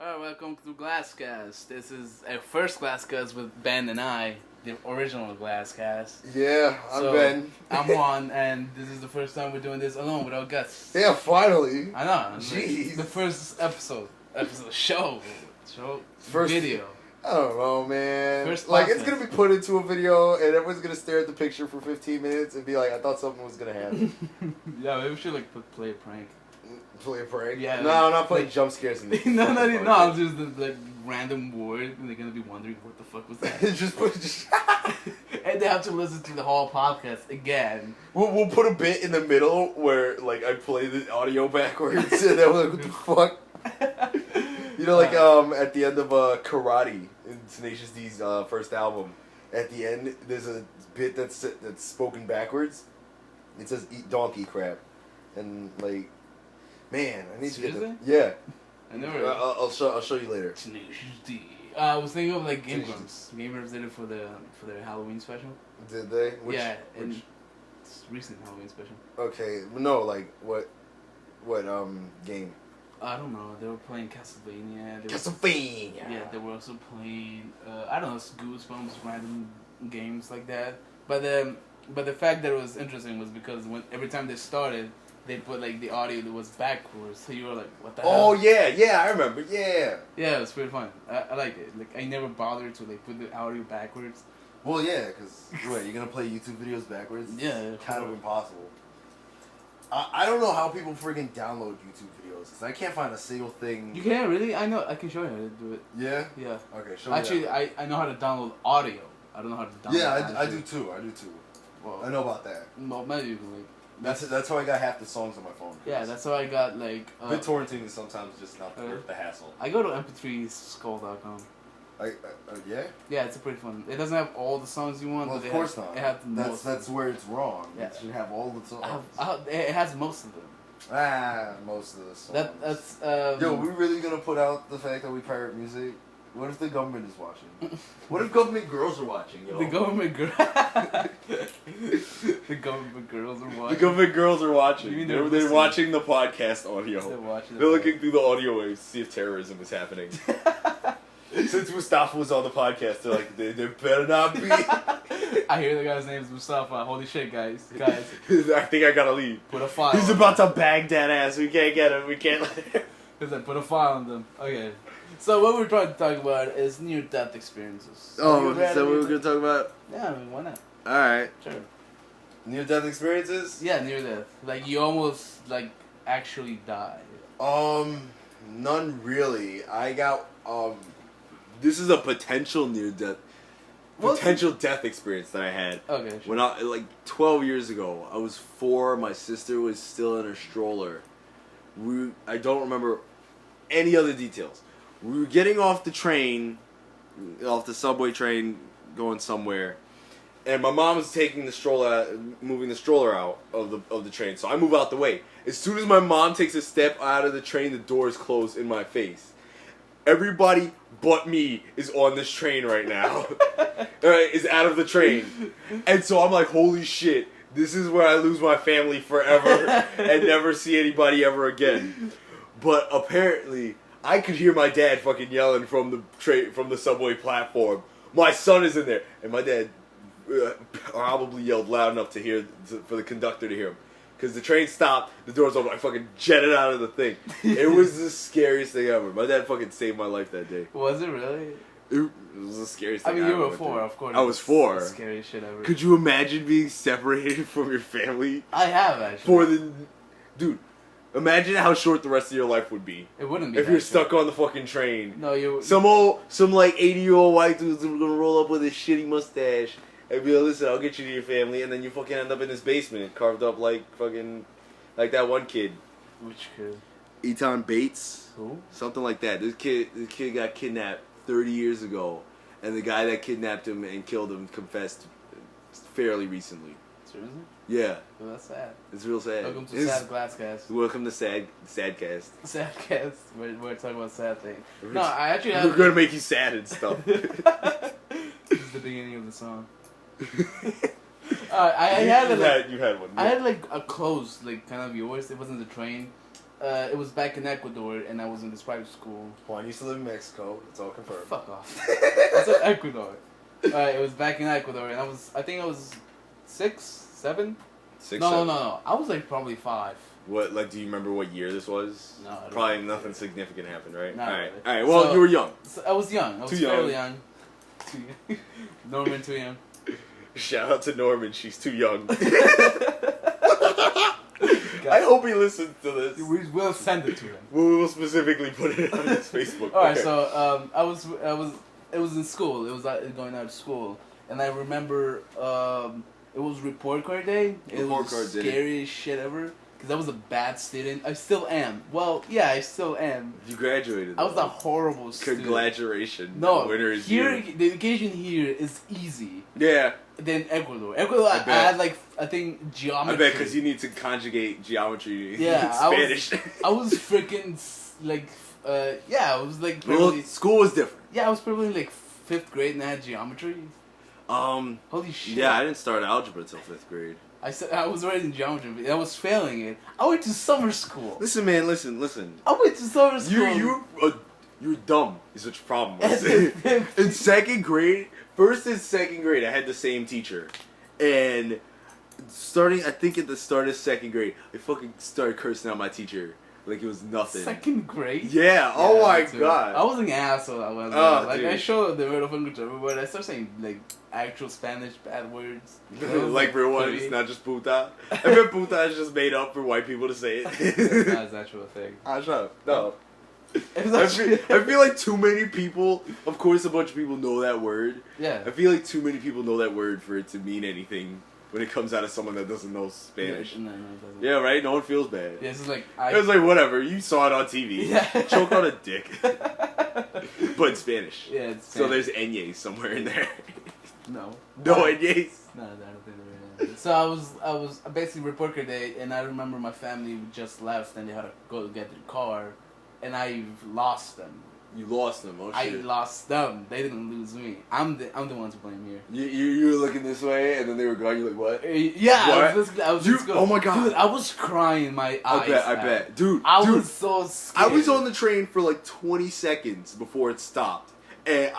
Alright, welcome to GlassCast. This is our first GlassCast with Ben and I, the original GlassCast. Yeah, I'm Ben. I'm Juan, and this is the first time we're doing this alone without guests. Yeah, finally. I know. Jeez. The first episode show, First video. I don't know, man. First it's podcast. gonna be put into a video, and everyone's gonna stare at the picture for 15 minutes and be like, "I thought something was gonna happen." Yeah, maybe we should play a prank. Play a prank? Yeah. No, I'm not playing jump scares. In this no, podcast. just the random word, and they're gonna be wondering what the fuck was that. just And they have to listen to the whole podcast again. we'll put a bit in the middle where I play the audio backwards, and then we're like, "What the fuck?" You know, at the end of Karate in Tenacious D's first album, at the end there's a bit that's spoken backwards. It says "eat donkey crap," and man, I need Seriously? to get the yeah. I never. I'll show you later. Tenacious D. I was thinking of Game Grumps. Game Grumps did it for their Halloween special. Did they? Yeah, and it's recent Halloween special. Okay, no, what game? I don't know. They were playing Castlevania. Castlevania. Yeah, they were also playing I don't know, Goosebumps, random games like that. But the fact that it was interesting was because every time they started, they put the audio that was backwards, so you were like, "What the hell?" Oh yeah, I remember. Yeah. Yeah, it was pretty fun. I like it. I never bothered to put the audio backwards. Well, yeah, because you're gonna play YouTube videos backwards? Yeah, Kind of impossible. I don't know how people freaking download YouTube videos, because I can't find a single thing. You can really? I know. I can show you how to do it. Yeah? Yeah. Okay, show me. Actually, that. I know how to download audio. I don't know how to download. Yeah, I do too. Well, I know about that. Well, maybe That's how I got half the songs on my phone. yeah, that's how I got BitTorrenting is sometimes just not worth the hassle. I go to mp3skull.com. Yeah? Yeah, it's pretty fun. It doesn't have all the songs you want, Well, but of course not. It has most. That's where it's wrong. Yeah. It should have all the songs. It has most of them. Most of the songs. That's Yo, we really gonna put out the fact that we pirate music? What if the government is watching? What if government girls are watching, yo? The government girl. The government girls are watching. The government girls are watching. You mean They're watching the podcast audio. They're watching. They're looking through the audio waves to see if terrorism is happening. Since Mustafa was on the podcast, they're like, there better not be. I hear the guy's name is Mustafa. Holy shit, guys. I think I gotta leave. Put a file. He's about to bag that ass. We can't get him. We can't let him. He's like, put a file on them. Okay. So what we're trying to talk about is near-death experiences. Oh, is that what we're gonna talk about? Yeah, I mean, why not? Alright. Sure. Near-death experiences? Yeah, near-death. You almost, actually died. None really. I got, this is a potential near-death, potential death experience that I had. Okay, sure. When 12 years ago, I was 4, my sister was still in her stroller. I don't remember any other details. We were getting off the train, off the subway train, going somewhere, and my mom was taking the stroller, moving the stroller out of the train. So I move out the way. As soon as my mom takes a step out of the train, the doors close in my face. Everybody but me is on this train right now. Is out of the train, and so I'm like, holy shit! This is where I lose my family forever and never see anybody ever again. But apparently, I could hear my dad fucking yelling from the subway platform. My son is in there, and my dad probably yelled loud enough for the conductor to hear him. Because the train stopped, the doors open, I fucking jetted out of the thing. It was the scariest thing ever. My dad fucking saved my life that day. Was it really? It was the scariest thing I mean, I you ever were 4, of course. I was 4. The scariest shit ever. Could you imagine being separated from your family? I have, actually. Dude, imagine how short the rest of your life would be. It wouldn't be if you're stuck on the fucking train. No, you... Some 80-year-old white dude's gonna roll up with a shitty mustache and be like, listen, I'll get you to your family, and then you fucking end up in this basement, carved up like that one kid. Which kid? Eton Bates? Who? Something like that. This kid got kidnapped 30 years ago, and the guy that kidnapped him and killed him confessed fairly recently. Seriously? Yeah. Well, that's sad. It's real sad. Welcome to Sad GlassCast. Welcome to Sadcast. Sadcast. We're talking about sad things. No, I actually have... We're gonna make you sad and stuff. This is the beginning of the song. I had you had one. Yeah. I had a close, kind of yours. It wasn't the train. it was back in Ecuador, and I was in this private school. Juan used to live in Mexico. It's all confirmed. Fuck off. I said Ecuador. It was back in Ecuador, and I think I was 6, 7. 6, No, 7? no. I was like probably 5. What, like, do you remember what year this was? No, I don't Probably remember. nothing significant happened, right? Not Alright, really. alright, well, So- you were young. So I was young. I was Too young. fairly young. Too young. Norman, too young. Shout out to Norman, she's too young. I hope he listens to this. We will send it to him. We will specifically put it on his Facebook. All right, Okay. so it was in school. It was going out of school, and I remember it was report card day. It Report was card the day. scariest shit ever because I was a bad student. I still am. Well, yeah, I still am. You graduated. I was though. a horrible student. Congratulations. No, The winner is here you. the education here is easy Yeah, than Ecuador. Ecuador, I bet. had like I think I geometry. bet because you need to conjugate geometry Yeah, in Spanish. I was freaking like I was like Well, probably, school was different. yeah, I was probably like 5th grade and I had geometry. Holy shit! Yeah, I didn't start algebra till 5th grade. I said I was already in geometry, but I was failing it. I went to summer school. Listen, man, listen. I went to summer school. You're dumb. Is what your problem was. In 2nd grade, 1st and 2nd grade, I had the same teacher, and I think at the start of 2nd grade, I fucking started cursing out my teacher like it was nothing. 2nd grade. Yeah. Oh my me too. god. I was an asshole. I was like dude. I showed the word of English to everybody. I started saying like actual Spanish bad words. Like real ones, funny. not just puta. I bet puta is just made up for white people to say That's it. not his actual thing. Ah, shut up. No. It's I feel like too many people, of course a bunch of people know that word. Yeah. I feel like too many people know that word for it to mean anything when it comes out of someone that doesn't know Spanish. No, it doesn't. Yeah, right? No one feels bad. Yeah, it's just like It was like, whatever, you saw it on TV. Yeah. Choke on a dick. But in Spanish. Yeah, it's So Spanish. there's enyes somewhere in there. No. No enyes? No, I don't think there is. So I was basically report card day, and I remember my family just left, and they had to go to get their car, and I lost them. You lost them, oh I shit. lost them. They didn't lose me. I'm the one to blame here. You were looking this way, and then they were gone, you're like, what? Yeah, What? I was Dude, just going, oh my God. dude, I was crying my eyes. I bet. Dude, I dude, was so scared. I was on the train for like 20 seconds before it stopped, and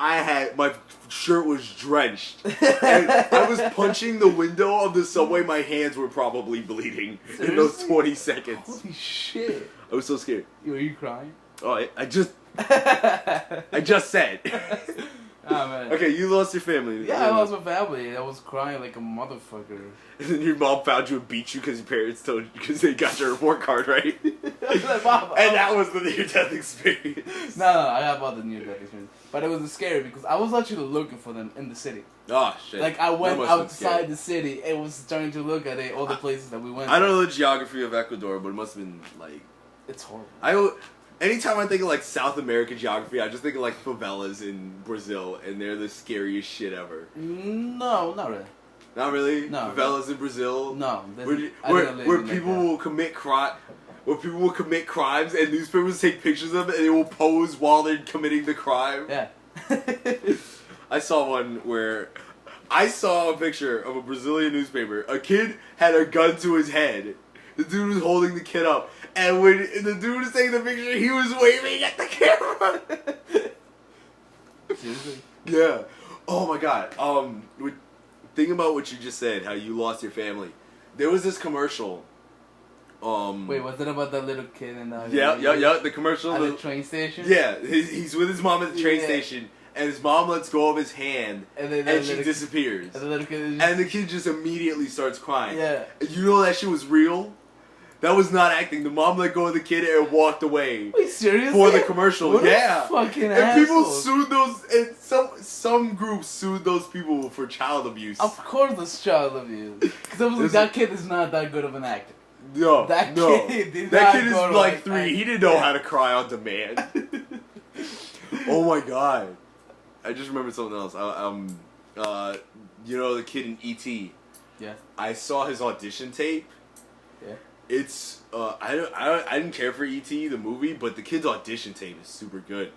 my shirt was drenched, and I was punching the window of the subway. My hands were probably bleeding in those Seriously? 20 seconds. Holy shit! I was so scared. Were you crying? Oh, I just said. Oh man. Okay, you lost your family. Yeah, I lost my family. I was crying like a motherfucker. And then your mom found you and beat you because your parents told you because they got your report card right. I was like, Mom, And that was the near-death experience. No, I have all the near-death experience. But it was scary because I was actually looking for them in the city. Oh shit! Like, I went That must have been outside scary. the city and was starting to look at it, all the places that we went I to. don't know the geography of Ecuador, but it must have been like. It's horrible. Anytime I think of like South American geography, I just think of like favelas in Brazil, and they're the scariest shit ever. No, not really. Not really. No. Favelas in Brazil. No. Where people will commit where people will commit crimes, and newspapers take pictures of it, and they will pose while they're committing the crime. Yeah. I saw one where I saw a picture of a Brazilian newspaper. A kid had a gun to his head. The dude was holding the kid up. And when the dude was taking the picture, he was waving at the camera. Seriously? Yeah. Oh my god. Think about what you just said, how you lost your family. There was this commercial. Wait, was it about that little kid in the... Yeah, the commercial. At the train station? Yeah, he's with his mom at the train Yeah. station, and his mom lets go of his hand, And then and she disappears. And the little kid is just... And the kid just immediately starts crying. Yeah. You know that shit was real? That was not acting. The mom let go of the kid and walked away Wait, seriously? for the commercial. What Yeah. a fucking And people assholes. sued those, and some groups sued those people for child abuse. Of course it's child abuse. Because that kid is not that good of an actor. No, That no. kid did That not kid is go to, like like, 3. He act- didn't know yeah. how to cry on demand. Oh my god. I just remembered something else. You know the kid in E.T.? Yeah. I saw his audition tape. Yeah. It's I didn't care for E.T. the movie, but the kid's audition tape is super good.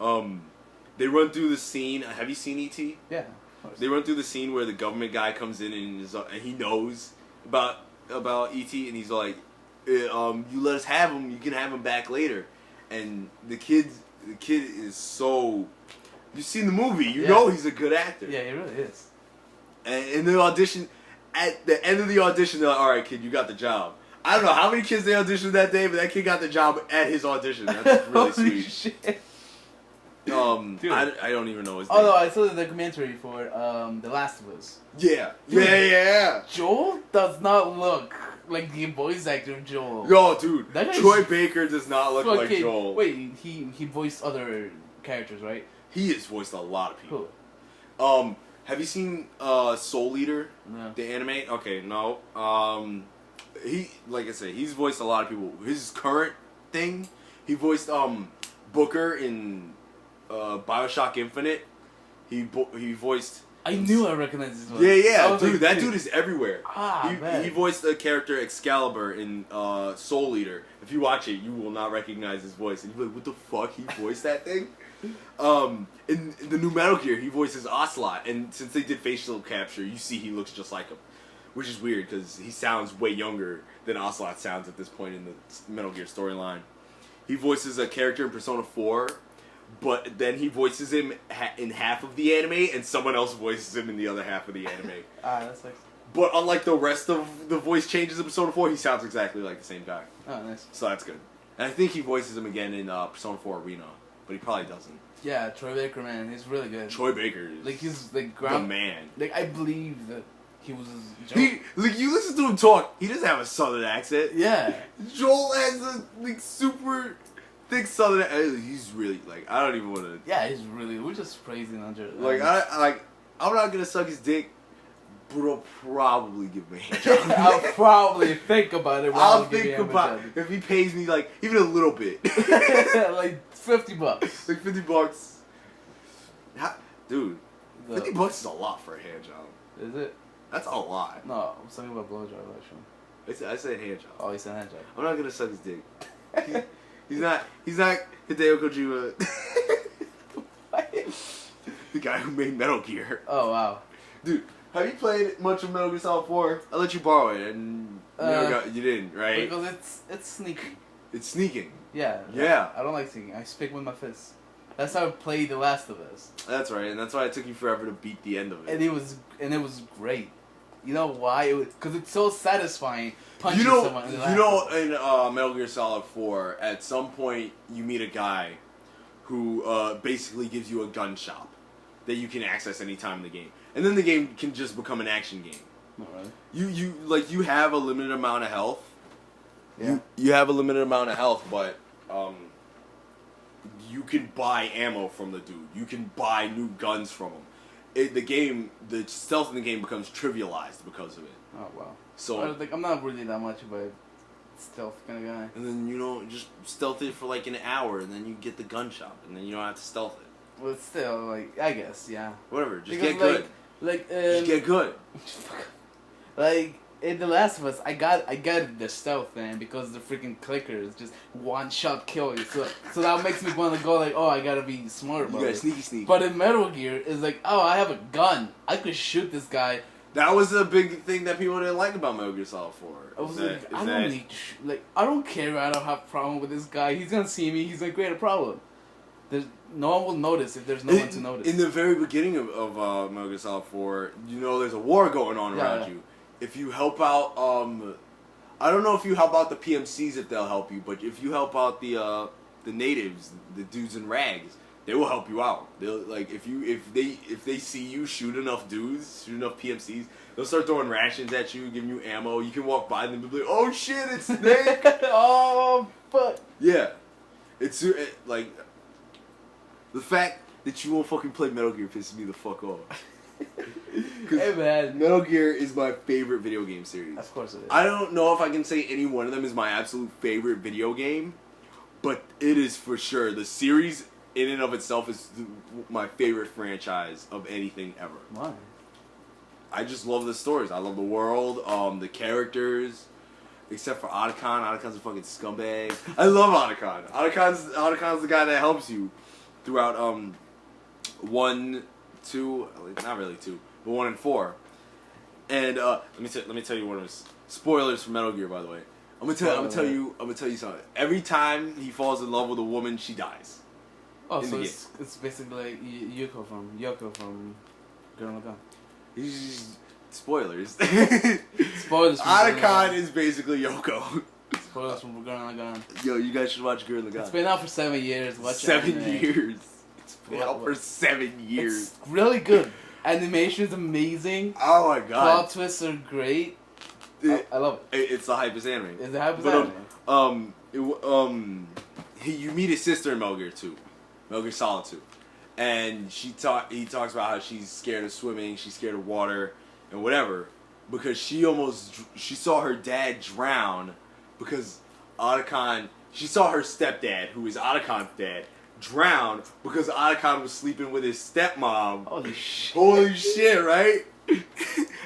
They run through the scene. Have you seen E.T.? Yeah. Of course. They run through the scene where the government guy comes in and he knows about E.T. and he's like, you let us have him, you can have him back later. And the kid is so. You've seen the movie, you know he's a good actor. Yeah, he really is. And in the audition, at the end of the audition, they're like, "All right, kid, you got the job." I don't know how many kids they auditioned that day, but that kid got the job at his audition. That's really Holy sweet. Shit. Dude. I don't even know his name. Oh no, I saw the documentary for The Last of Us. Yeah. Dude, Yeah. Joel does not look like the voice actor of Joel. Yo, dude, That guy's Troy Baker does not look like Joel. Wait, he voiced other characters, right? He has voiced a lot of people. Who? Have you seen Soul Eater? No. The anime? Okay, no. He, like I said, he's voiced a lot of people. His current thing, he voiced Booker in BioShock Infinite. He voiced. I knew I recognized his voice. Yeah, dude, that dude is everywhere. Man. He voiced the character Excalibur in Soul Eater. If you watch it, you will not recognize his voice, and you'll be like, "What the fuck? He voiced that thing?" In the new Metal Gear, he voices Ocelot, and since they did facial capture, you see he looks just like him, which is weird because he sounds way younger than Ocelot sounds at this point in the Metal Gear storyline. He voices a character in Persona 4, but then he voices him in half of the anime, and someone else voices him in the other half of the anime. That's nice. But unlike the rest of the voice changes in Persona 4, he sounds exactly like the same guy. Oh, nice. So that's good. And I think he voices him again in Persona 4 Arena, but he probably doesn't. Yeah, Troy Baker, man, he's really good. Troy Baker is like he's like the man. Like I believe that he was Joel. Like you listen to him talk, he doesn't have a southern accent. Yeah. Joel has a like super thick southern accent. He's really like I don't even want to. Yeah, he's really. We're just praising under. Like I'm not gonna suck his dick, but I'll probably give him a hand job. I'll probably think about it. I'll think about it if he pays me like even a little bit. Like $50. Like $50. Dude, $50 is a lot for a hand job. Is it? That's a lot. No, I'm talking about blowjob actually. I said hand job. Oh, you said hand job. I'm not gonna suck his dick. He's not Hideo Kojima. The guy who made Metal Gear. Oh wow. Dude, have you played much of Metal Gear Solid 4? I let you borrow it and you didn't, right? Because it's sneaky. It's sneaking. Yeah. Yeah. I don't like sneaking. I speak with my fists. That's how I played The Last of Us. That's right, and that's why it took you forever to beat the end of it. And it was great. You know why? Because it's so satisfying punching someone in the last in Metal Gear Solid 4, at some point you meet a guy who basically gives you a gun shop that you can access anytime in the game. And then the game can just become an action game. Not really. You have a limited amount of health. Yeah. You have a limited amount of health, but you can buy ammo from the dude. You can buy new guns from him. The stealth in the game becomes trivialized because of it. Oh wow. So I'm not really that much of a stealth kind of guy. And then just stealth it for like an hour, and then you get the gun shop, and then you don't have to stealth it. Well, still, like I guess, yeah. Whatever, just Because, get good. Just get good. Like in The Last of Us, I got the stealth, man, because the freaking clickers just one shot kill you. So that makes me want to go like, oh, I gotta be smart about You gotta it. sneak. But in Metal Gear, it's like, oh, I have a gun. I could shoot this guy. That was a big thing that people didn't like about Metal Gear Solid 4. I was like, I don't care. I don't have a problem with this guy. He's gonna see me. He's gonna create a problem. No one will notice if there's no one to notice. In the very beginning of Metal Gear Solid 4, there's a war going on around you. If you help out, I don't know if you help out the PMCs if they'll help you, but if you help out the natives, the dudes in rags, they will help you out. They'll like if they see you shoot enough dudes, shoot enough PMCs, they'll start throwing rations at you, giving you ammo. You can walk by them and be like, "Oh shit, it's Snake!" Oh, but yeah, like the fact that you won't fucking play Metal Gear pisses me the fuck off. Hey man, Metal Gear is my favorite video game series. Of course it is. I don't know if I can say any one of them is my absolute favorite video game, but it is for sure. The series in and of itself is my favorite franchise of anything ever. Why? I just love the stories. I love the world, the characters, except for Otacon. Otacon's a fucking scumbag. I love Otacon. Otacon's the guy that helps you throughout 1, 2, not really 2, but 1 and 4. And let me tell you one of his spoilers for Metal Gear, by the way. I'm gonna tell you something. Every time he falls in love with a woman, she dies. Oh, so it's basically like Yoko from Gurren Lagann. Spoilers. Spoilers. Otacon is basically Yoko. Spoilers from Gurren Lagann. Yo, you guys should watch Gurren Lagann. It's been out for 7 years. Watch 7 years. It's been out for 7 years. It's really good. Animation is amazing. Oh my god. Plot twists are great. I love it. It's the hypest anime. It's the hypest anime. You meet his sister in Metal Gear 2. Metal Gear Solid 2. And he talks about how she's scared of swimming, she's scared of water, and whatever. Because she saw her dad drown because she saw her stepdad, who is Otacon's dad, drown because Otacon was sleeping with his stepmom. Holy shit. Holy shit, right?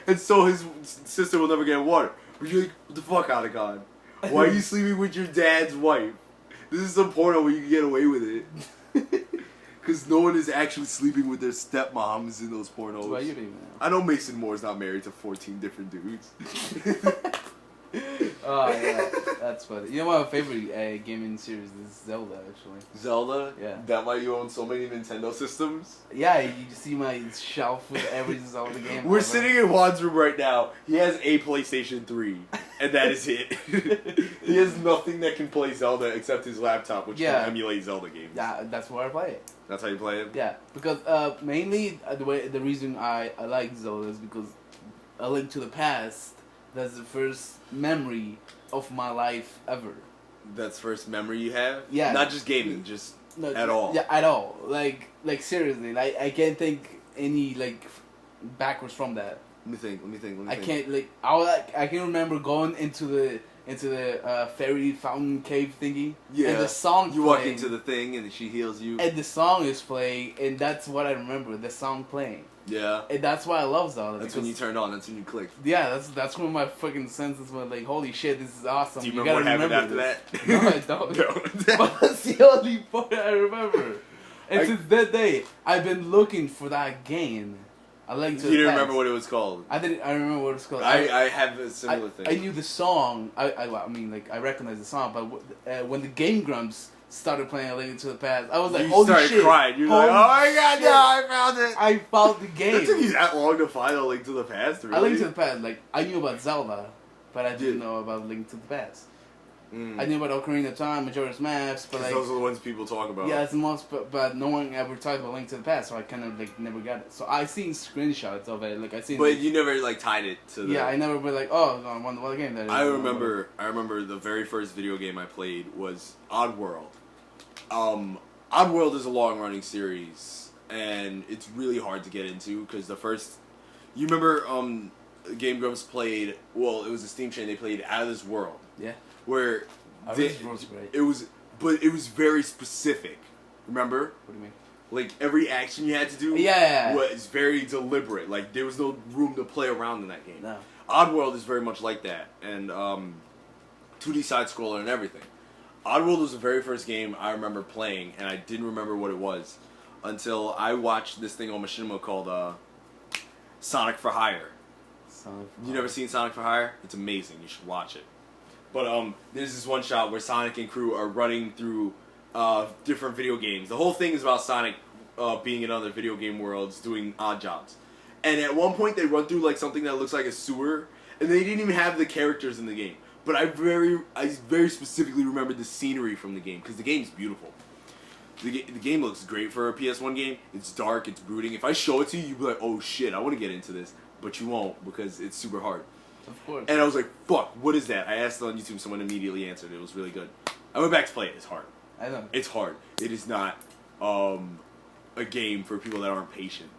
And so his sister will never get water. But you're like, what the fuck, Otacon? Why are you sleeping with your dad's wife? This is some porno where you can get away with it. Because no one is actually sleeping with their stepmoms in those pornos. Well, you don't even know. I know Mason Moore's not married to 14 different dudes. Oh, yeah. That's funny. You know my favorite gaming series is Zelda, actually. Zelda? Yeah. That why you own so many Nintendo systems? Yeah, you see my shelf with every Zelda game. We're sitting in Juan's room right now. He has a PlayStation 3, and that is it. He has nothing that can play Zelda except his laptop, which can emulate Zelda games. Yeah, that's where I play it. That's how you play it? Yeah, because mainly the reason I like Zelda is because A Link to the Past, that's the first memory of my life ever. That's first memory you have? Yeah. Not just gaming, just at all. Yeah, at all. Like seriously, like I can't think any like backwards from that. Let me think. I can't I can remember going into the fairy fountain cave thingy. Yeah. And the song you walk into the thing and she heals you. And the song is playing, and that's what I remember. The song playing. Yeah. And that's why I love Zelda. That's when you turned on. That's when you clicked. Yeah, that's when my fucking senses were like, "Holy shit, this is awesome." Do you remember what happened after that? No, I don't. No. But that's the only part I remember. And since that day, I've been looking for that game. I like to. You didn't remember what it was called? I didn't. I remember what it was called. I have a similar thing. I knew the song. I mean, like I recognized the song, but when the Game Grumps started playing A Link to the Past, I was like, "Holy shit!" You started crying. You're like, "Oh my god, no! I found it! I found the game." It took you that long to find A Link to the Past, really? A Link to the Past, like I knew about Zelda, but I didn't know about Link to the Past. I knew about Ocarina of Time, Majora's Mask, but like those are the ones people talk about. Yeah, it's the most, but no one ever talked about Link to the Past, so I kind of like never got it. So I seen screenshots of it, like I seen. But you never like tied it to. Yeah, I never been like, oh, I wonder what game that is. I remember the very first video game I played was Oddworld. Oddworld is a long-running series, and it's really hard to get into because the first. You remember Game Grumps played? Well, it was a Steam chain. They played Out of This World. Yeah. Where great. It was very specific. Remember? What do you mean? Like every action you had to do was very deliberate. Like there was no room to play around in that game. No. Oddworld is very much like that, and 2D side scroller and everything. Oddworld was the very first game I remember playing, and I didn't remember what it was until I watched this thing on Machinima called Sonic for Hire. You never seen Sonic for Hire? It's amazing. You should watch it. But there's this one shot where Sonic and crew are running through different video games. The whole thing is about Sonic being in other video game worlds, doing odd jobs. And at one point they run through like something that looks like a sewer, and they didn't even have the characters in the game. But I very specifically remember the scenery from the game because the game's beautiful. The game looks great for a PS1 game. It's dark, it's brooding. If I show it to you, you'd be like, "Oh shit, I want to get into this," but you won't because it's super hard. Of course. And I was like, "Fuck, what is that?" I asked on YouTube. Someone immediately answered. It was really good. I went back to play it. It's hard. I know. It's hard. It is not a game for people that aren't patient.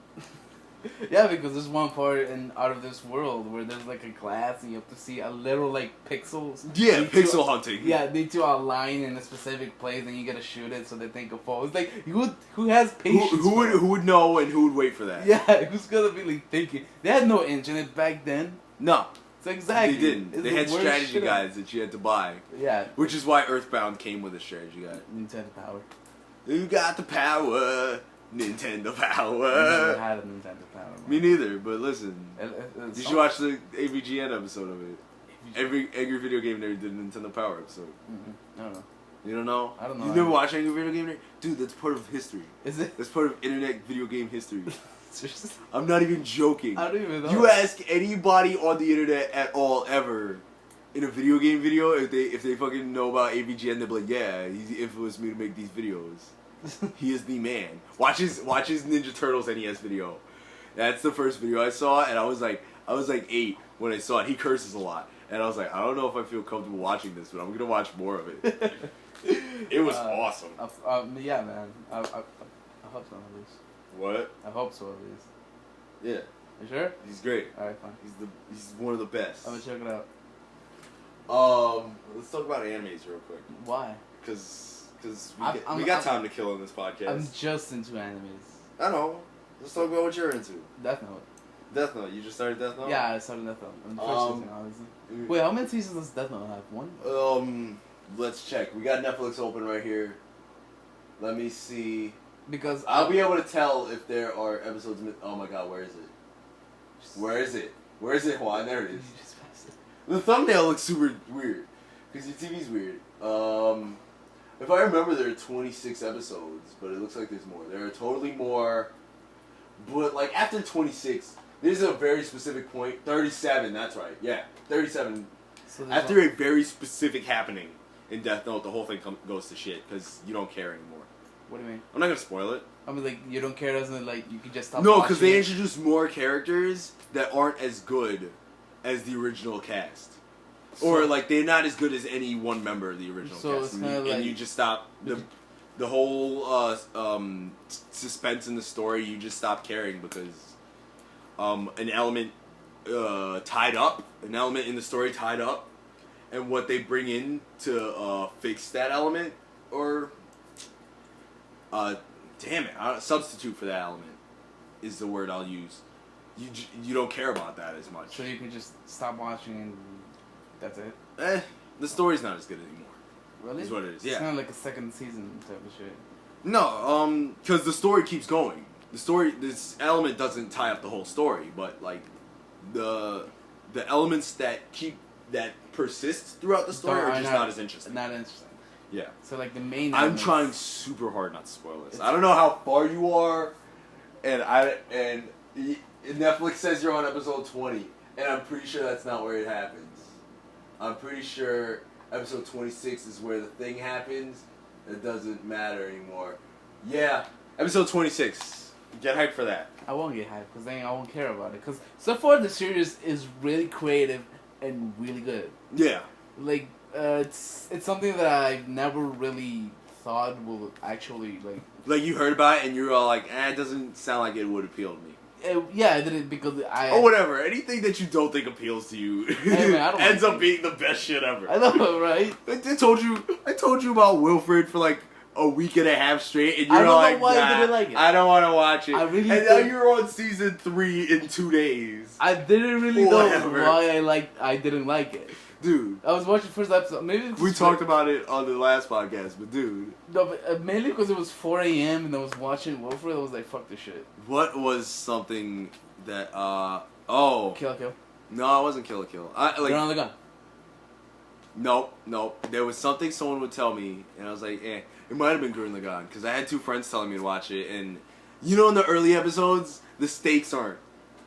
Yeah, because there's one part in Out of This World where there's like a glass and you have to see a little like pixels. Yeah, pixel hunting. Yeah, need to align in a specific place and you gotta shoot it so they think of fall. It's like who has patience? Who would know and who would wait for that? Yeah, who's gonna be like thinking? They had no internet back then. No. So exactly. They didn't. They had strategy guides that you had to buy. Yeah. Which is why Earthbound came with a strategy guide. Nintendo Power. You got the power. Nintendo Power. I never had a Nintendo Power. Man. Me neither, but listen. You should watch the AVGN episode of it. Every Angry Video Game Nerd did a Nintendo Power episode. Mm-hmm. I don't know. You don't know? I don't know. You never watched Angry Video Game Nerd? Dude, that's part of history. Is it? That's part of internet video game history. Seriously? I'm not even joking. I don't even know. You ask anybody on the internet at all ever in a video game video if they fucking know about AVGN, they'll be like, yeah, he influenced me to make these videos. He is the man. Watch his Ninja Turtles NES video. That's the first video I saw, and I was like 8 when I saw it. He curses a lot, and I was like, I don't know if I feel comfortable watching this, but I'm gonna watch more of it. It was awesome. Yeah, man. I hope so at least. What? I hope so at least. Yeah. You sure? He's great. All right, fine. He's one of the best. I'm gonna check it out. Let's talk about animes real quick. Why? Because we got time to kill on this podcast. I'm just into animes. I know. Let's talk about what you're into. Death Note. Death Note. You just started Death Note? Yeah, I started Death Note. I'm the first season, obviously. Wait, how many seasons does Death Note have? One? Let's check. We got Netflix open right here. Let me see. Because I'll be able to tell if there are episodes. Oh my god, where is it? Where is it? Where is it, Juan? There it is. The thumbnail looks super weird because your TV's weird. If I remember, there are 26 episodes, but it looks like there's more. There are totally more, but like after 26, there's a very specific point. 37. That's right. Yeah, 37. So after a very specific happening in Death Note, the whole thing goes to shit because you don't care anymore. What do you mean? I'm not gonna spoil it. I mean, like, you don't care, doesn't like you can just stop. No, because they introduce more characters that aren't as good as the original cast, or like they're not as good as any one member of the original cast, and you just stop the whole suspense in the story. You just stop caring because an element tied up, an element in the story tied up, and what they bring in to fix that element or substitute for that element is the word I'll use. You don't care about that as much. So you can just stop watching and that's it? The story's not as good anymore. Really? Is what it is, It's yeah. kind of like a second season type of shit. No, because the story keeps going. This element doesn't tie up the whole story, but like the elements that persist throughout the story are just not as interesting. Not interesting. Yeah. So like the main. I'm trying super hard not to spoil this. I don't know how far you are, and Netflix says you're on episode 20, and I'm pretty sure that's not where it happens. I'm pretty sure episode 26 is where the thing happens. It doesn't matter anymore. Yeah, episode 26. Get hyped for that. I won't get hyped because then I won't care about it. Because so far the series is really creative and really good. Yeah. Like it's something that I've never really thought will actually like. Like you heard about it and you're all like, it doesn't sound like it would appeal to me. Yeah, I didn't because I. Or whatever. Anything that you don't think appeals to you ends up being the best shit ever. I know, right? I told you about Wilfred for like a week and a half straight, and you're I don't like, know why I didn't like it. I don't want to watch it. I really and now you're on season 3 in 2 days. I didn't really know why I didn't like it. Dude. I was watching the first episode. Maybe we talked about it on the last podcast, but dude. No, but mainly because it was 4 a.m. and I was watching Wilfred. I was like, fuck this shit. What was something that, Kill la Kill. No, it wasn't Kill la Kill. Turn on the gun. Nope. There was something someone would tell me, and I was like, It might have been Gurren Lagann, because I had 2 friends telling me to watch it, and you know in the early episodes, the stakes aren't.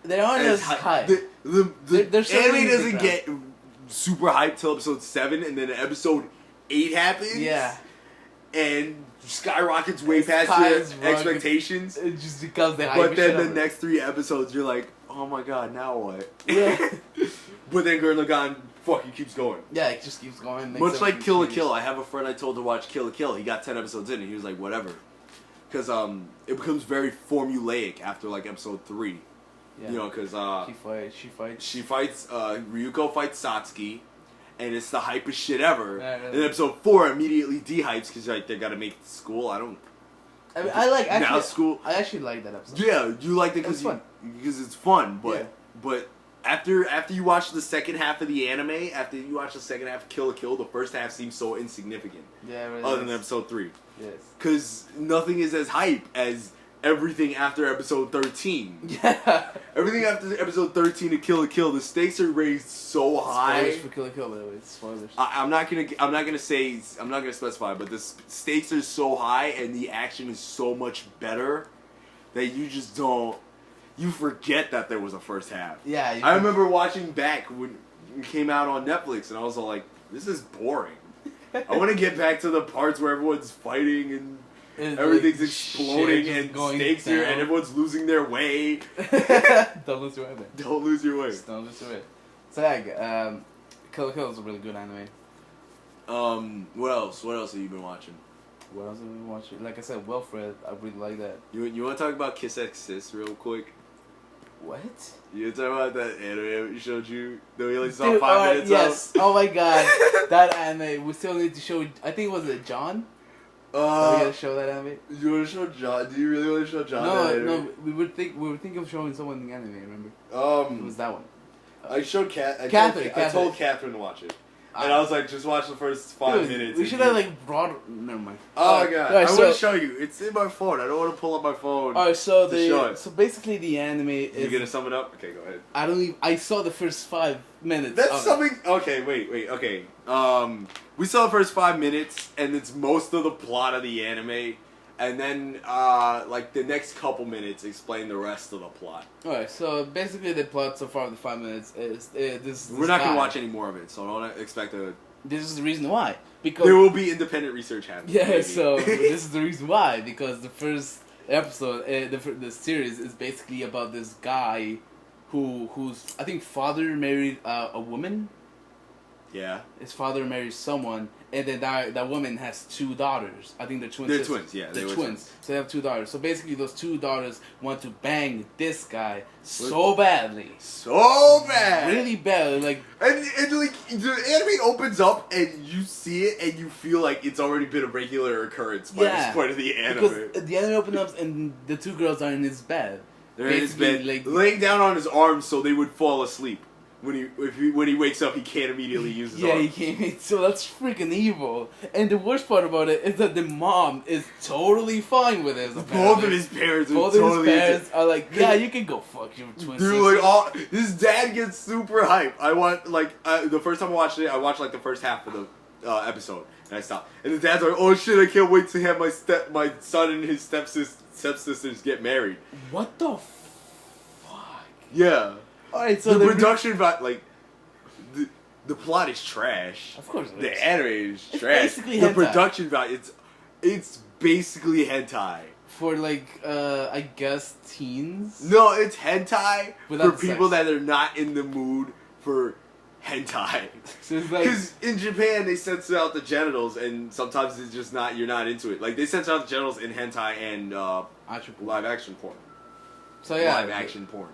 They aren't as high. The anime doesn't get super hyped till episode 7, and then episode 8 happens. Yeah. And skyrockets way past your expectations. It's just because they hype. But then the next 3 episodes, you're like, oh my god, now what? Yeah. But then Gurren Lagann fucking keeps going. Yeah, it just keeps going. Much like Kill la Kill. I have a friend I told to watch Kill la Kill. He got 10 episodes in and he was like, whatever. Because it becomes very formulaic after like episode 3. Yeah. You know, because she fights Ryuko fights Satsuki, and it's the hypest shit ever. Yeah, really. And episode 4 immediately de-hypes because like, they got to make school. I actually like that episode. Yeah, you liked it because it's fun, but after you watch the second half of the anime, after you watch the second half of Kill la Kill, the first half seems so insignificant. Yeah, really. Other than episode 3. Yes. Because nothing is as hype as everything after episode 13. Yeah. Everything after episode 13 of Kill la Kill, the stakes are raised so high. Spoilers for Kill la Kill, by the way. Spoilers. I'm not gonna specify, but the stakes are so high and the action is so much better that you just don't. You forget that there was a first half. Yeah. I remember watching back when it came out on Netflix, and I was all like, "This is boring. I want to get back to the parts where everyone's fighting and." Everything's like, exploding and stakes here, and everyone's losing their way. Don't lose your way, man. Don't lose your way. Just don't lose your way. So yeah, Kill la Kill is a really good anime. What else? What else have you been watching? What else have we been watching? Like I said, Wilfred, I really like that. You want to talk about Kiss X Sis real quick? What? You want to talk about that anime we showed you that we only saw 5 minutes yes. of? Oh my god, that anime. We still need to show. I think it John. We gotta show that anime. You want to show John? Do you really want to show John? No. We were thinking of showing someone the anime. Remember? It was that one. I showed Catherine. I told Catherine to watch it, and I was like, just watch the first 5 minutes. We should have like brought. Never mind. Oh my god! I want to show you. It's in my phone. I don't want to pull up my phone. Alright, so basically the anime is. You gonna sum it up? Okay, go ahead. I saw the first 5 minutes. That's something. Okay, wait. Okay. We saw the first 5 minutes, and it's most of the plot of the anime, and then like the next couple minutes explain the rest of the plot. Alright, so basically the plot so far of the 5 minutes is this. We're not gonna watch any more of it, so don't expect a. This is the reason why. Because there will be independent research happening. Yeah, maybe. so this is the reason why. Because the first episode, the series is basically about this guy whose I think father married a woman. Yeah. His father marries someone, and then that woman has 2 daughters. I think they're twins. They're twins, yeah. They're twins. So they have 2 daughters. So basically, those 2 daughters want to bang this guy so badly. So bad. Really badly, like. And like the anime opens up, and you see it, and you feel like it's already been a regular occurrence by this point of the anime. Because the anime opens up, and the 2 girls are in his bed. They're in his bed, like, laying down on his arms so they would fall asleep. When he wakes up, he can't immediately use his arm. Yeah, he can't. So that's freaking evil. And the worst part about it is that the mom is totally fine with it. Both of his parents are like, yeah, you can go fuck your twin sister. Dude, like, his dad gets super hype. The first time I watched it, I watched like the first half of the episode, and I stopped. And the dad's like, oh shit, I can't wait to have my son and his stepsisters get married. What the fuck? Yeah. Alright, so the production value, the plot is trash. Of course it is. The anime is trash. Basically the hentai. production value, it's basically hentai. For I guess teens? No, it's hentai without for people sex. that are not in the mood for hentai. So Because in Japan they censor out the genitals, and sometimes it's just you're not into it. Like they censor out the genitals in hentai and live action porn. So yeah, live action porn.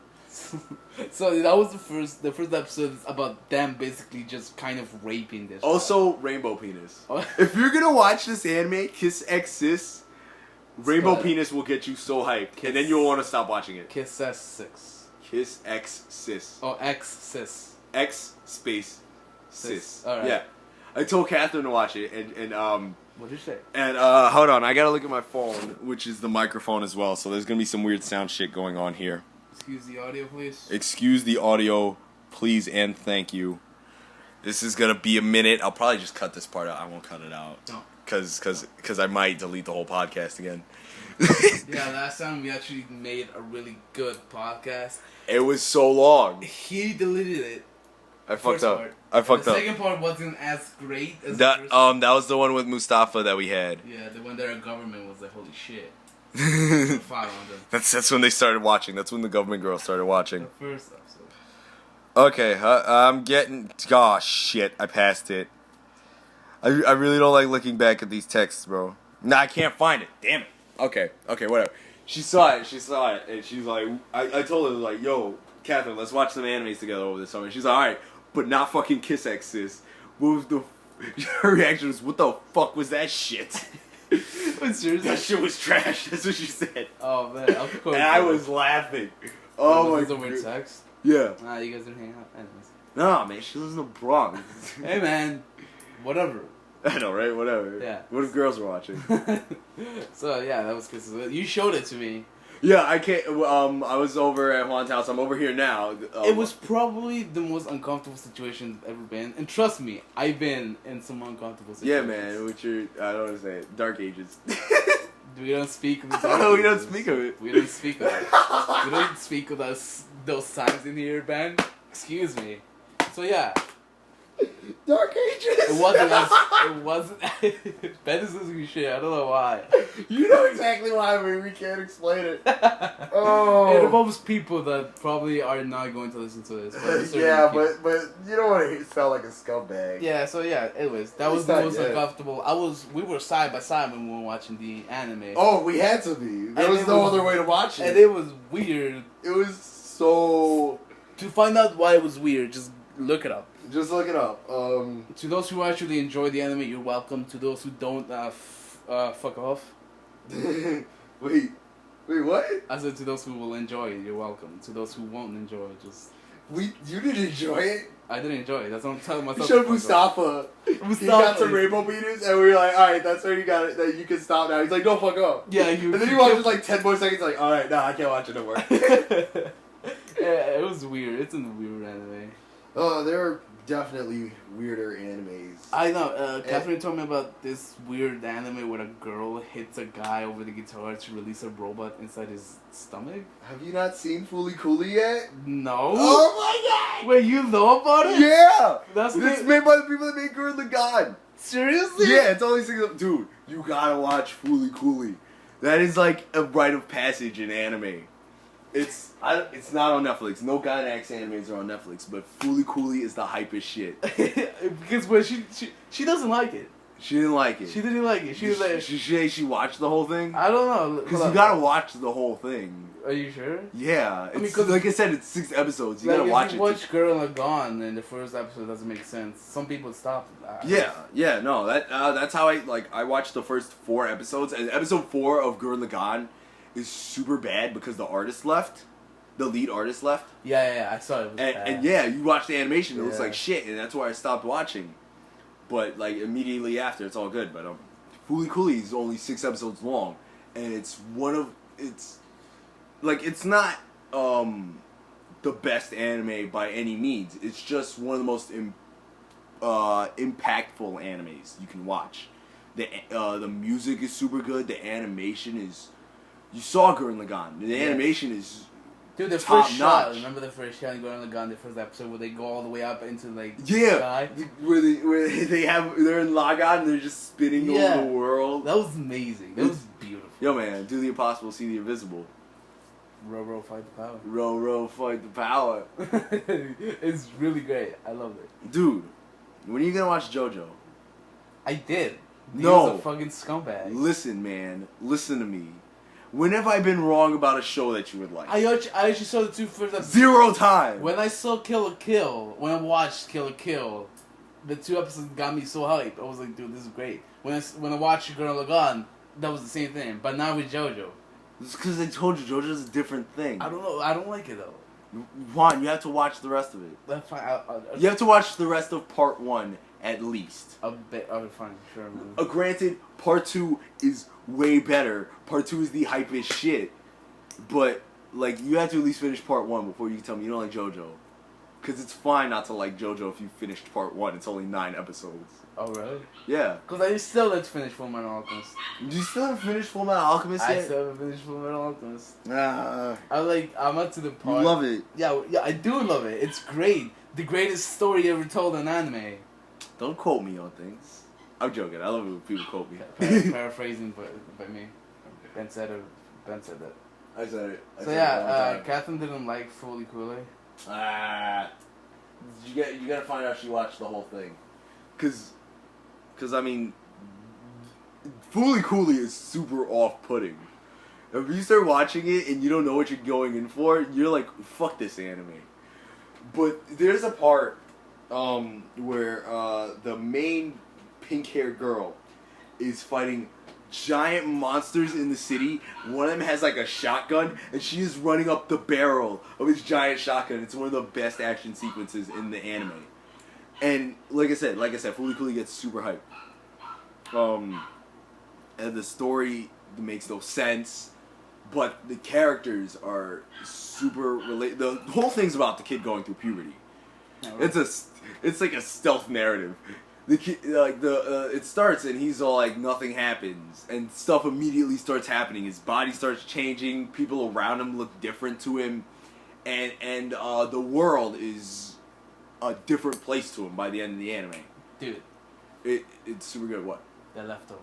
So that was the first episode is about them basically just kind of raping this. Also, rainbow penis. If you're gonna watch this anime, Kiss X Sis, rainbow penis will get you so hyped, and then you'll want to stop watching it. Kiss S6. Kiss X Sis. Oh, X Sis. X space sis. Alright. Yeah, I told Catherine to watch it, and What'd you say? And hold on, I gotta look at my phone, which is the microphone as well. So there's gonna be some weird sound shit going on here. Excuse the audio, please. Excuse the audio, please, and thank you. This is gonna be a minute. I'll probably just cut this part out. I won't cut it out. No. Cause I might delete the whole podcast again. Yeah, last time we actually made a really good podcast. It was so long. He deleted it. I fucked up. The second part wasn't as great as that. the first one. That was the one with Mustafa that we had. Yeah, the one that our government was like, holy shit. That's when they started watching. That's when the government girl started watching. The first episode. Okay, I'm getting. Gosh, shit! I passed it. I really don't like looking back at these texts, bro. Nah, I can't find it. Damn it. Okay, whatever. She saw it, and she's like, I told her like, yo, Catherine, let's watch some animes together over the summer. She's like, all right, but not fucking Kiss X Sis. Her reaction was, what the fuck was that shit? That shit was trash. That's what she said. Oh man, of course. And I was laughing. Oh my god. Was it weird text? Yeah. Nah, you guys didn't hang out. Anyways. Nah, man, she lives in the Bronx. Hey man, whatever. I know, right? Whatever. Yeah. What if girls were watching? So yeah, that was Kisses. You showed it to me. Yeah, I can't. I was over at Juan's house. I'm over here now. It was probably the most uncomfortable situation I've ever been. And trust me, I've been in some uncomfortable situations. Yeah, man. Which are, I don't want to say it. Dark ages. We don't speak of the We don't speak of it. We don't speak of it. We don't speak of those times in here, Ben. Excuse me. So yeah. Dark ages. It wasn't. It wasn't. Ben is losing shit. I don't know why. You know exactly why. We can't explain it. It involves people that probably are not going to listen to this. But yeah, but you don't want to sound like a scumbag. Yeah. So yeah. Anyways, that was the most uncomfortable. We were side by side when we were watching the anime. Oh, we had to be. There was no other way to watch it. And it was weird. It was so. To find out why it was weird, just look it up. Just look it up. To those who actually enjoy the anime, you're welcome. To those who don't, fuck off. Wait, what? I said to those who will enjoy it, you're welcome. To those who won't enjoy it, just... You didn't enjoy it? I didn't enjoy it. That's what I'm telling myself. You showed Mustafa. He got some rainbow beaters, and we were like, alright, that's where you got it. That you can stop now. He's like, no, fuck off. Yeah, and then he watches like 10 more seconds, like, alright, nah, I can't watch it no more. Yeah, it was weird. It's a weird anime. Oh, there are definitely weirder animes. I know. Catherine told me about this weird anime where a girl hits a guy over the guitar to release a robot inside his stomach. Have you not seen Fooly Cooly yet? No. Oh my god! Wait, you know about it? Yeah! That's it's made by the people that made Gurren Lagann. Seriously? Yeah, it's only 6. Dude, you gotta watch Fooly Cooly. That is like a rite of passage in anime. It's not on Netflix. No Gainax animes are on Netflix, but Fooly Cooly is the hypest shit. Because when she doesn't like it. She didn't like it. She didn't like it. She was like... She watched the whole thing? I don't know. Because you gotta watch the whole thing. Are you sure? Yeah. I mean, cause like I said, it's 6 episodes. You gotta watch it. If you watch Gurren Lagann and the first episode doesn't make sense, some people stop. Yeah, no. That's how I watched the first 4 episodes. And episode 4 of Gurren Lagann is super bad because the artist left. The lead artist left. Yeah, I saw it. And yeah, you watch the animation, it looks like shit, and that's why I stopped watching. But like immediately after, it's all good. But Fooly Cooly is only 6 episodes long, and it's not the best anime by any means. It's just one of the most impactful animes you can watch. The music is super good. The animation is. You saw Gurren Lagann. The animation is. Dude, the first shot. Remember the first shot in Gurren Lagann, the first episode where they go all the way up into the sky? Where they're in Lagan and they're just spinning over the world. That was amazing. That was beautiful. Yo man, do the impossible, see the invisible. Row, fight the power. Row, fight the power. It's really great. I love it. Dude, when are you gonna watch JoJo? I did. No. He was a fucking scumbag. Listen, man. Listen to me. When have I been wrong about a show that you would like? I actually saw the 2 first episodes. 0 times. When I saw Kill la Kill, when I watched Kill la Kill, the 2 episodes got me so hyped. I was like, dude, this is great. When I watched Gurren Lagann, that was the same thing. But now with JoJo. It's because I told you, JoJo's a different thing. I don't know. I don't like it, though. Juan, you have to watch the rest of it. That's fine. You have to watch the rest of part 1 at least. Fine, sure. Granted, part 2 is way better. Part 2 is the hypest shit. But, like, you have to at least finish part 1 before you can tell me you don't like JoJo. Because it's fine not to like JoJo if you finished part 1. It's only 9 episodes. Oh, really? Yeah. Because I still didn't finish Full Metal Alchemist. Do you still haven't finished Full Metal Alchemist yet? I still haven't finished Full Metal Alchemist. I'm up to the part. You love it. Yeah, I do love it. It's great. The greatest story ever told in anime. Don't quote me on things. I'm joking. I love it when people quote me. Paraphrasing by me. Ben said that. I said it. Catherine didn't like Fooly Cooly. You gotta find out she watched the whole thing. Cause I mean, Fooly Cooly is super off-putting. If you start watching it and you don't know what you're going in for, you're like, fuck this anime. But there's a part where the main pink-haired girl is fighting giant monsters in the city. One of them has like a shotgun, and she is running up the barrel of his giant shotgun. It's one of the best action sequences in the anime. And like I said, Fooly Cooly gets super hyped. And the story makes no sense, but the characters are super related. The whole thing's about the kid going through puberty. Oh, right. It's like a stealth narrative. The kid, it starts and he's all like, nothing happens, and stuff immediately starts happening. His body starts changing. People around him look different to him, and the world is a different place to him by the end of the anime. Dude, it's super good. What? The Leftovers.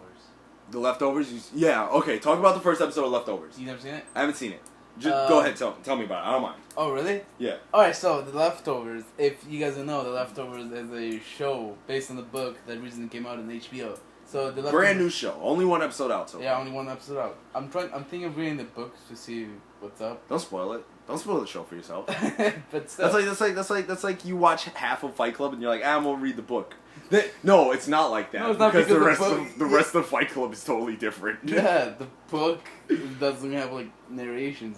The Leftovers? Yeah. Okay. Talk about the first episode of Leftovers. You never seen it? I haven't seen it. Just go ahead. Tell me about it. I don't mind. Oh, really? Yeah. Alright, so The Leftovers, if you guys don't know, The Leftovers is a show based on the book that recently came out on HBO. So the Brand new show. Only one episode out. So yeah, only one episode out. I'm thinking of reading the book to see what's up. don't spoil it. Don't spoil the show for yourself. But still, That's like you watch half of Fight Club and you're like, I'm gonna read the book. No, it's not like that. No, it's not because because the rest of Fight Club is totally different. yeah, the book doesn't have like narrations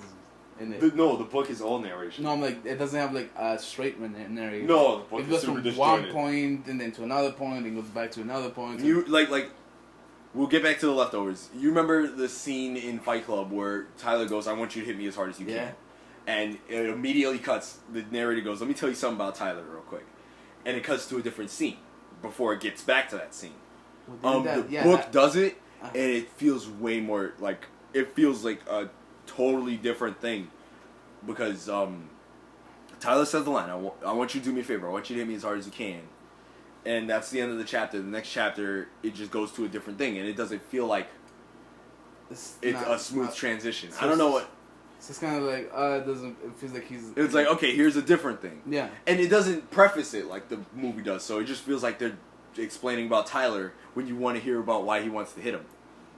in it. The book is all narration. No, I'm like, it doesn't have like a straight narration. No, the book it is goes super from disjointed. one point and then to another point and goes back to another point. You like we'll get back to the Leftovers. You remember the scene in Fight Club where Tyler goes, I want you to hit me as hard as you Yeah. can. And it immediately cuts, the narrator goes, let me tell you something about Tyler real quick. And it cuts to a different scene before it gets back to that scene. The book does it, and it feels way more like, it feels like a totally different thing. Because Tyler says the line, I want you to do me a favor, I want you to hit me as hard as you can. And that's the end of the chapter. The next chapter, it just goes to a different thing, and it doesn't feel like it's a smooth transition. So I don't know what. So it's kind of like, it feels like he's... It's like, okay, here's a different thing. Yeah. And it doesn't preface it like the movie does, so it just feels like they're explaining about Tyler when you want to hear about why he wants to hit him.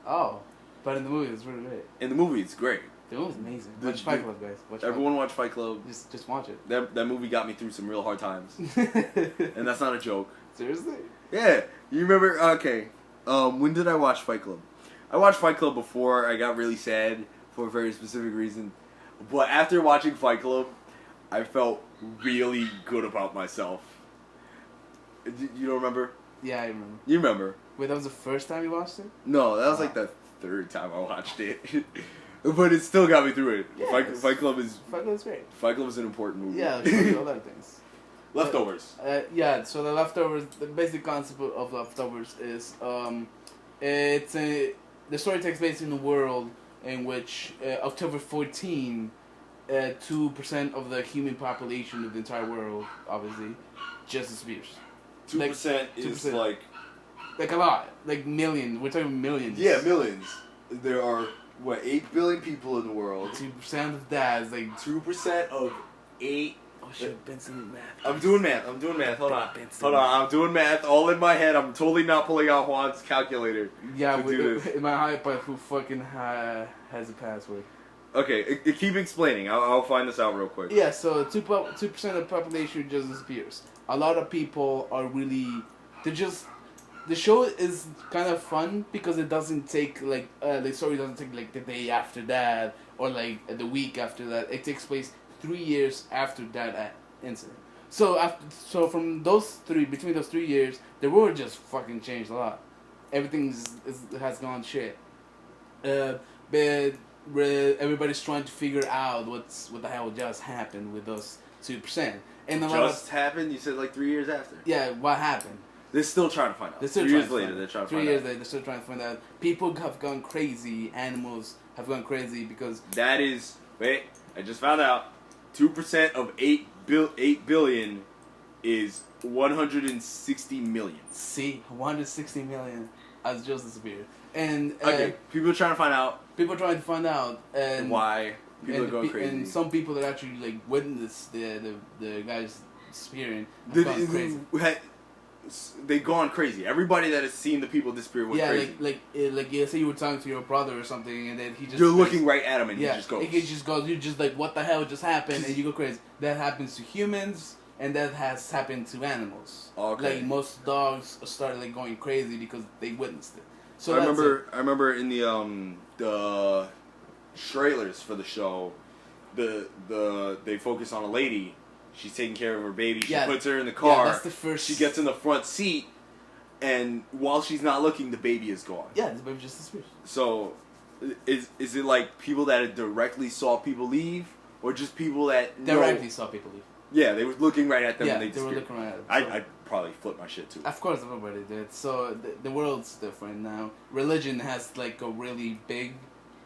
Oh. But in the movie, it's really great. In the movie, it's great. The movie's amazing. Watch Fight Club, guys. Everyone watch Fight Club. Just watch it. That movie got me through some real hard times. And that's not a joke. Seriously? Yeah. You remember, okay, when did I watch Fight Club? I watched Fight Club before I got really sad for a very specific reason. But after watching Fight Club, I felt really good about myself. You don't remember? Yeah, I remember. You remember? Wait, that was the first time you watched it? No, that was like the third time I watched it. But it still got me through it. Yeah, Fight Club is great. Fight Club is an important movie. Yeah, there's a lot of things. Leftovers. Yeah, so the Leftovers, the basic concept of Leftovers is, the story takes place in a world in which October 14, 2% of the human population of the entire world, obviously, just disappears. 2% is 2%. Like a lot. Like millions. We're talking millions. Yeah, millions. There are, 8 billion people in the world. 2% of that is like... 2% of 8... Oh shit, Benson math. I'm doing math. Hold on. I'm doing math all in my head. I'm totally not pulling out Juan's calculator. Yeah, do this. In my iPad, who fucking has a password? Okay, keep explaining. I'll find this out real quick. Yeah, so 2% of the population just disappears. A lot of people are really... The show is kind of fun because it doesn't take, the story doesn't take, the day after that or, the week after that. It takes place 3 years after that incident. So from between those 3 years, the world just fucking changed a lot. Everything has gone shit. But everybody's trying to figure out what the hell just happened with those 2%. And happened? You said 3 years after. Yeah, what happened? They're still trying to find out. 3 years later, they're trying to find out. 3 years later, they're still trying to find out. People have gone crazy. Animals have gone crazy because... That is... Wait, I just found out. 2% of 8 billion is 160 million. See? 160 million has just disappeared. And... okay, people are trying to find out. People are trying to find out. And why people are going crazy. And some people that actually, witnessed the guys disappearing have gone crazy. They've gone crazy. Everybody that has seen the people disappear went crazy. Yeah, say you were talking to your brother or something, and then he just... You're looking right at him, and he just goes. He just goes, you're just like, what the hell just happened? And you go crazy. That happens to humans, and that has happened to animals. Okay. Most dogs started, going crazy because they witnessed it. So I remember in the trailers for the show, they focus on a lady. She's taking care of her baby. She puts her in the car. Yeah, that's the first... She gets in the front seat, and while she's not looking, the baby is gone. Yeah, the baby just disappears. So, is it like people that directly saw people leave, or just people that directly saw people leave? Yeah, they were looking right at them and they were disappeared. looking right at them. So I'd probably flip my shit too. of course, everybody did. So the world's different now. Religion has like a really big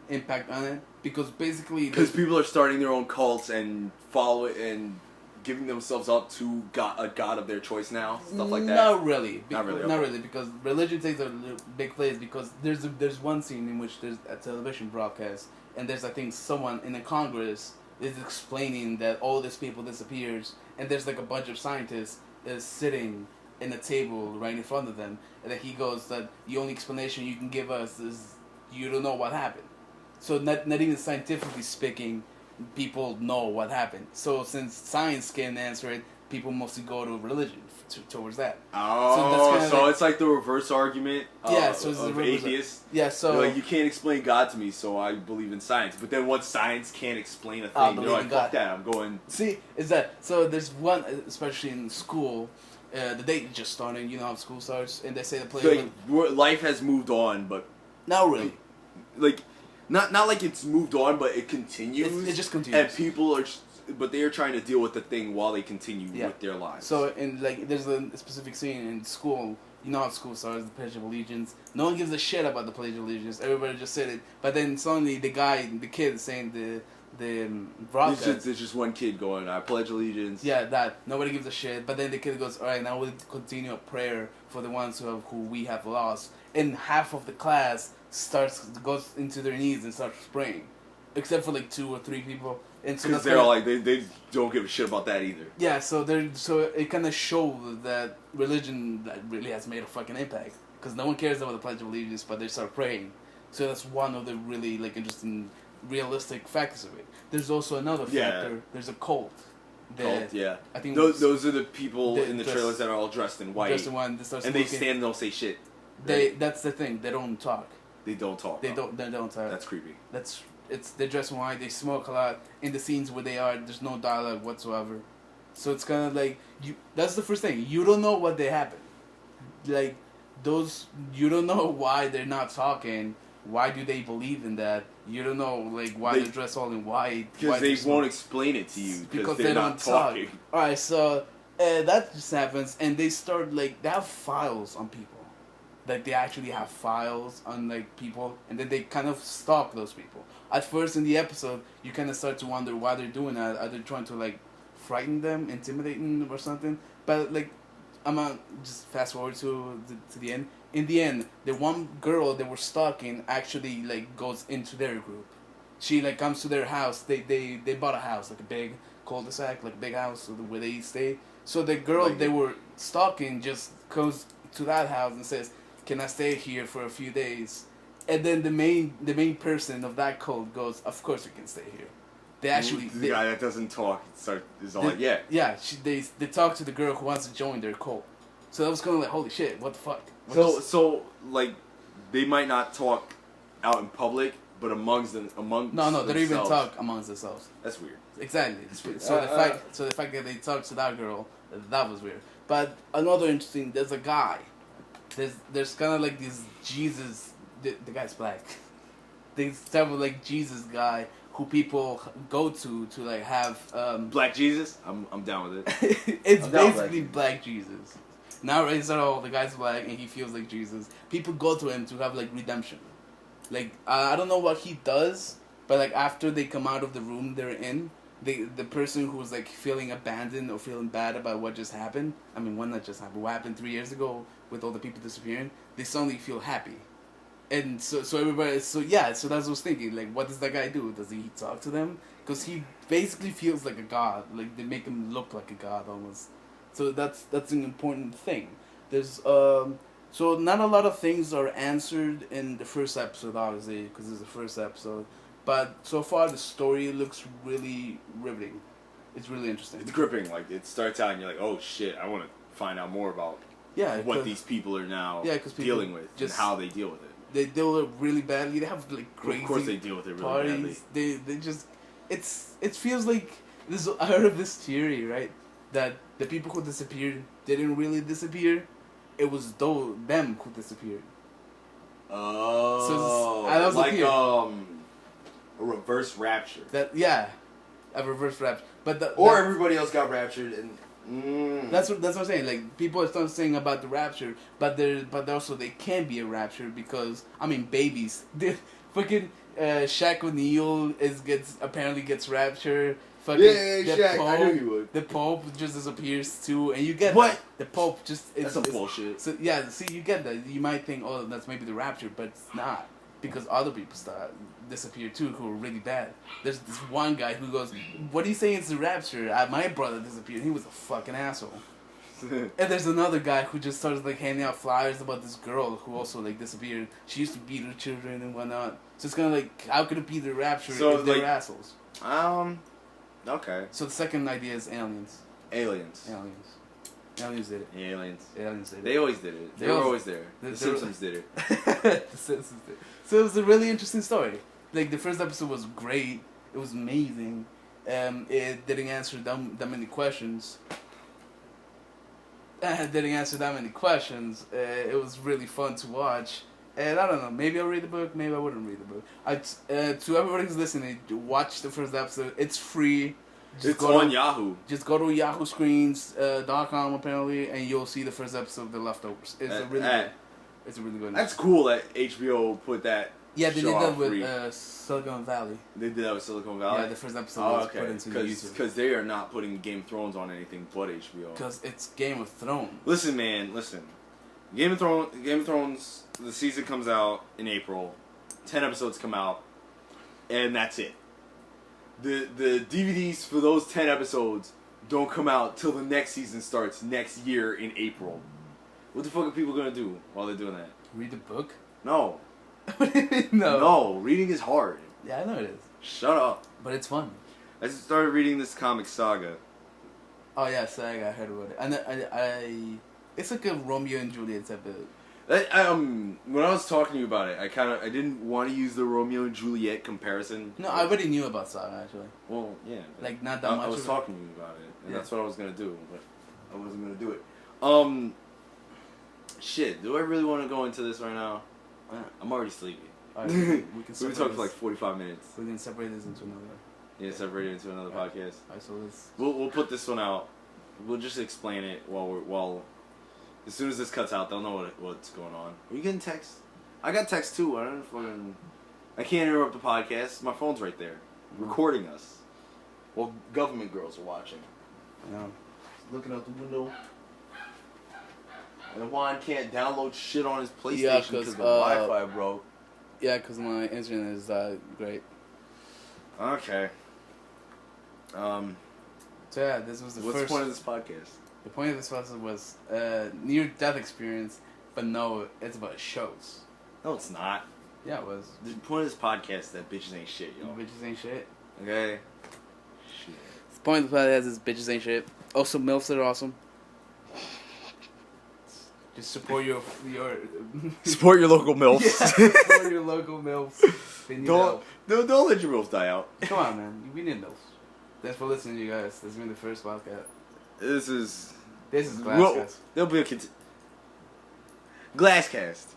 impact on it because basically people are starting their own cults and follow it and giving themselves up to a god of their choice now, stuff like that. Not really. Not really. Not Okay. really, because religion takes a big place. Because there's one scene in which there's a television broadcast, and there's I think someone in the Congress is explaining that all these people disappears, and there's like a bunch of scientists is sitting in a table right in front of them, and then he goes that the only explanation you can give us is you don't know what happened. So not even scientifically speaking, people know what happened. So since science can't answer it, people mostly go to religion towards that. Oh, so it's like the reverse argument of atheists. Yeah, so they're like, you can't explain God to me, so I believe in science. But then once science can't explain a thing, they're like, fuck that, I'm going... See, is that... So there's one, especially in school, the day just starting, you know how school starts, and they say the play... Like, life has moved on, but... Not really. Like, not like it's moved on, but it continues. It just continues. And people are... But they are trying to deal with the thing while they continue with their lives. So, in like, there's a specific scene in school. You know how school starts, the Pledge of Allegiance. No one gives a shit about the Pledge of Allegiance. Everybody just said it. But then suddenly the kid saying the broadcast. There's just one kid going, I pledge allegiance. Yeah, that. Nobody gives a shit. But then the kid goes, alright, now we'll continue a prayer for the ones who we have lost. And half of the class goes into their knees and starts praying. Except for like 2 or 3 people. And so they're all like, they don't give a shit about that either. Yeah, so it kind of shows that religion really has made a fucking impact. Because no one cares about the Pledge of Allegiance, but they start praying. So that's one of the really like interesting, realistic factors of it. There's also another factor. There's a cult. Yeah. I think those are the people in the trailers that are all dressed in white. Dressed in white, and they stand and don't say shit. Right? That's the thing. They don't talk. They don't talk. They don't talk. That's creepy. They're dressed in white, they smoke a lot. In the scenes where they are, there's no dialogue whatsoever. So it's kind of like, that's the first thing. You don't know what they happen. Like, you don't know why they're not talking. Why do they believe in that? You don't know, like, why they're dressed all in white. Because they won't explain it to you. Because they don't not talking. Alright, so that just happens, and they start, like, they have files on people. Like, they actually have files on, like, people, and then they kind of stalk those people. At first in the episode, you kind of start to wonder why they're doing that. Are they trying to, like, frighten them, intimidate them, or something? But, like, I'm gonna just fast forward to the end. In the end, the one girl they were stalking actually, like, goes into their group. She, like, comes to their house. They bought a house, like a big cul-de-sac, like a big house where they stay. So the girl they were stalking just goes to that house and says, can I stay here for a few days? And then the main person of that cult goes, of course you can stay here. They actually... The guy that doesn't talk is all like, yeah. Yeah, they talk to the girl who wants to join their cult. So that was kind of like, holy shit, what the fuck? So like, they might not talk out in public, but amongst No, themselves. they don't even talk amongst themselves. That's weird. Exactly. That's weird. So the fact that they talked to that girl, that was weird. But another interesting, there's a guy. There's kind of like this Jesus. The guy's black. This type of like Jesus guy who people go to like have Black Jesus. I'm down with it. It's basically Black Jesus. Now it's all the guy's black and he feels like Jesus. People go to him to have like redemption. Like I don't know what he does, but like after they come out of the room they're in, the person who's like feeling abandoned or feeling bad about what just happened. I mean, what not just happened? What happened 3 years ago with all the people disappearing? They suddenly feel happy. And so everybody, so that's what I was thinking. Like, what does that guy do? Does he talk to them? Because he basically feels like a god. Like, they make him look like a god almost. So that's an important thing. There's so not a lot of things are answered in the first episode, obviously, because it's the first episode. But so far, the story looks really riveting. It's really interesting. It's gripping. Like, it starts out and you're like, oh shit, I want to find out more about what these people are now dealing with and how they deal with it. They deal with it really badly. They have like crazy. Of course, they deal with it really parties. badly. They just it feels like this. I heard of this theory, right? That the people who disappeared didn't really disappear. it was them who disappeared. Oh, I was like here. A reverse rapture. A reverse rapture. But everybody else got raptured and. That's what I'm saying. Like people are starting saying about the rapture, but also they can be a rapture because babies. Fucking Shaq O'Neal apparently gets raptured. Fucking Shaq. Pope, I knew you would. The Pope just disappears too, and you get what? That. The Pope just that's some bullshit. So yeah, see, you get that. You might think, oh, that's maybe the rapture, but it's not because other people disappear too who are really bad. There's this one guy who goes, "What are you saying it's the rapture? My brother disappeared. He was a fucking asshole." And there's another guy who just starts like handing out flyers about this girl who also like disappeared. She used to beat her children and whatnot. So it's kind of like, how could it be the rapture if they're assholes? Okay. So the second idea is aliens. Aliens did it. Aliens did it. They always did it. They were always there. The Simpsons did it. The Simpsons did it. So it was a really interesting story. Like the first episode was great. It was amazing. It didn't answer that many questions. It was really fun to watch. And I don't know, maybe I'll read the book, maybe I wouldn't read the book. To everybody who's listening, watch the first episode. It's free. It's on Yahoo. Just go to YahooScreens.com apparently, and you'll see the first episode of The Leftovers. It's a really good. That's cool that HBO put that. Yeah, they did that with Silicon Valley. They did that with Silicon Valley? Yeah, the first episode was put into YouTube. Because they are not putting Game of Thrones on anything but HBO. Because it's Game of Thrones. Listen, man, listen. Game of Thrones, the season comes out in April. 10 episodes come out. And that's it. The DVDs for those 10 episodes don't come out till the next season starts next year in April. What the fuck are people going to do while they're doing that? Read the book? No. What do you mean, no? No, reading is hard. Yeah, I know it is. Shut up. But it's fun. I just started reading this comic Saga. Oh yeah, Saga, I heard about it. And it's like a Romeo and Juliet type of... When I was talking to you about it, I didn't want to use the Romeo and Juliet comparison. No, I already knew about Saga, actually. Well, yeah. Like, not that much. I was talking to you about it, and that's what I was going to do, but I wasn't going to do it. Shit, do I really want to go into this right now? I'm already sleepy. Right, we can talk for like 45 minutes. We can separate this into another. Yeah, separate it into another podcast. Alright, so let's... We'll put this one out. We'll just explain it while as soon as this cuts out, they'll know what's going on. Are you getting text? I got text too. I can't interrupt the podcast. My phone's right there, recording us. Well, government girls are watching. I know. Looking out the window. And Juan can't download shit on his PlayStation because the Wi-Fi broke. Yeah, because my internet is great. Okay. So yeah, this was the first... What's the point of this podcast? The point of this podcast was near-death experience, but no, it's about shows. No, it's not. Yeah, it was. The point of this podcast is that bitches ain't shit, yo. Bitches ain't shit. Okay? Shit. The point of the podcast is bitches ain't shit. Also, MILFs are awesome. Just support your support your local MILFs. Yeah, support your local MILFs. They need help. Don't let your MILFs die out. Come on, man. We need MILFs. Thanks for listening, you guys. This has been the first podcast. This is GlassCast. There'll be a GlassCast.